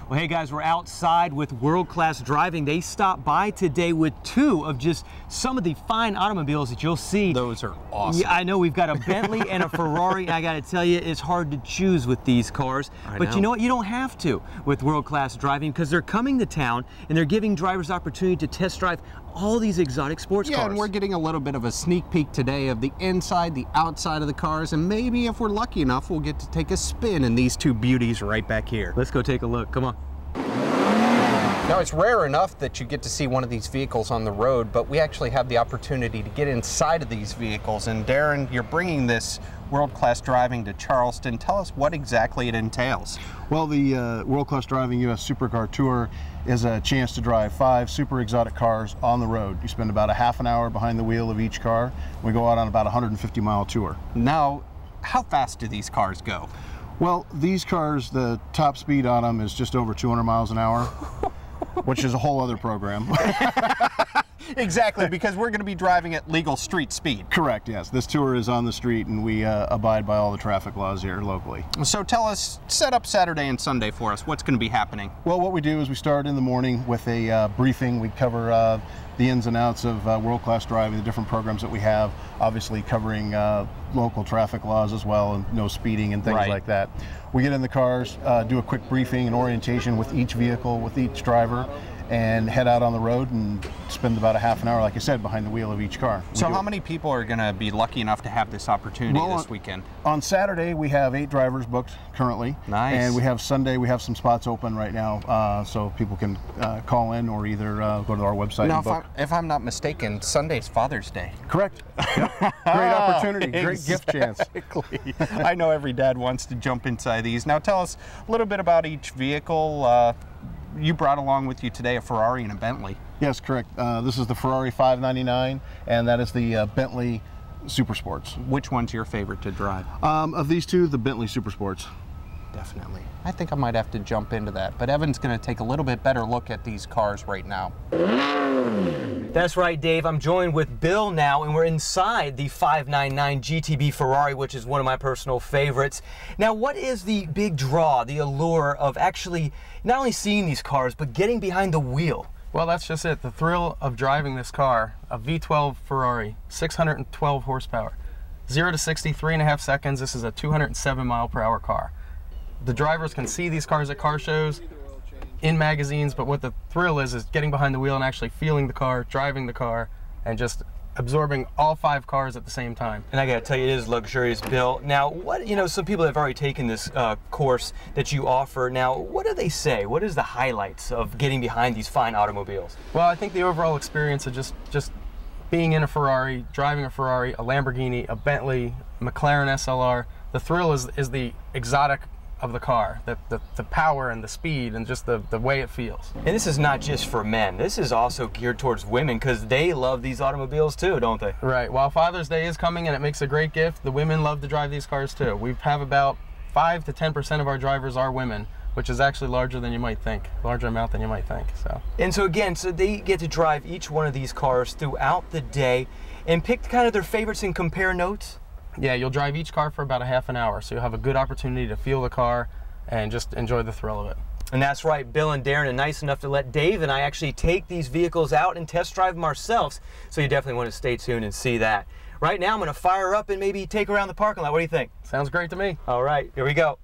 Well, hey guys, we're outside with World Class Driving. They stopped by today with two of just some of the fine automobiles that you'll see. Those are awesome. Yeah, I know we've got a Bentley and a Ferrari. I got to tell you, it's hard to choose with these cars. But you know what? You don't have to with World Class Driving, because they're coming to town and they're giving drivers opportunity to test drive all these exotic sports cars. Yeah, and we're getting a little bit of a sneak peek today of the inside, the outside of the cars, and maybe if we're lucky enough, we'll get to take a spin in these two beauties right back here. Let's go take a look. Come on. Now, it's rare enough that you get to see one of these vehicles on the road, but we actually have the opportunity to get inside of these vehicles. And Darren, you're bringing this World Class Driving to Charleston. Tell us what exactly it entails. Well, the World Class Driving U.S. Supercar Tour is a chance to drive 5 super exotic cars on the road. You spend about a half an hour behind the wheel of each car. We go out on about a 150-mile tour. Now, how fast do these cars go? Well, these cars, the top speed on them is just over 200 miles an hour, which is a whole other program. Exactly, because we're going to be driving at legal street speed. Correct, yes. This tour is on the street, and we abide by all the traffic laws here locally. So tell us, set up Saturday and Sunday for us. What's going to be happening? Well, what we do is we start in the morning with a briefing. We cover the ins and outs of World Class Driving, the different programs that we have, obviously covering local traffic laws as well, and no speeding and things like that. We get in the cars, do a quick briefing and orientation with each vehicle, with each driver, and head out on the road and spend about a half an hour, like I said, behind the wheel of each car. So how many people are going to be lucky enough to have this opportunity this weekend? On Saturday, we have 8 drivers booked currently. Nice. And we have Sunday, we have some spots open right now, so people can call in or either go to our website and book. If I'm not mistaken, Sunday's Father's Day. Correct. Yep. Great opportunity, great gift chance. I know every dad wants to jump inside these. Now tell us a little bit about each vehicle. You brought along with you today a Ferrari and a Bentley. Yes, correct. This is the Ferrari 599, and that is the Bentley Super Sports. Which one's your favorite to drive? Of these two, the Bentley Super Sports. Definitely. I think I might have to jump into that, but Evan's going to take a little bit better look at these cars right now. That's right, Dave. I'm joined with Bill now, and we're inside the 599 GTB Ferrari, which is one of my personal favorites. Now, what is the big draw, the allure of actually not only seeing these cars, but getting behind the wheel? Well, that's just it. The thrill of driving this car, a V12 Ferrari, 612 horsepower, 0 to 60, 3.5 seconds. This is a 207 mile per hour car. The drivers can see these cars at car shows, in magazines, but what the thrill is getting behind the wheel and actually feeling the car, driving the car, and just absorbing all 5 cars at the same time. And I gotta tell you, it is luxurious, Bill. Now, what, some people have already taken this course that you offer. Now, what do they say? What is the highlights of getting behind these fine automobiles? Well, I think the overall experience of just being in a Ferrari, driving a Ferrari, a Lamborghini, a Bentley, McLaren SLR, the thrill is the exotic of the car, the power and the speed and just the way it feels. And this is not just for men. This is also geared towards women, because they love these automobiles too, don't they? Right. While Father's Day is coming and it makes a great gift, the women love to drive these cars too. We have about 5 to 10% of our drivers are women, which is actually larger than you might think, larger amount than you might think. And so again, they get to drive each one of these cars throughout the day and pick kind of their favorites and compare notes? Yeah, you'll drive each car for about a half an hour, so you'll have a good opportunity to feel the car and just enjoy the thrill of it. And that's right, Bill and Darren are nice enough to let Dave and I actually take these vehicles out and test drive them ourselves, so you definitely want to stay tuned and see that. Right now, I'm going to fire up and maybe take around the parking lot. What do you think? Sounds great to me. All right, here we go.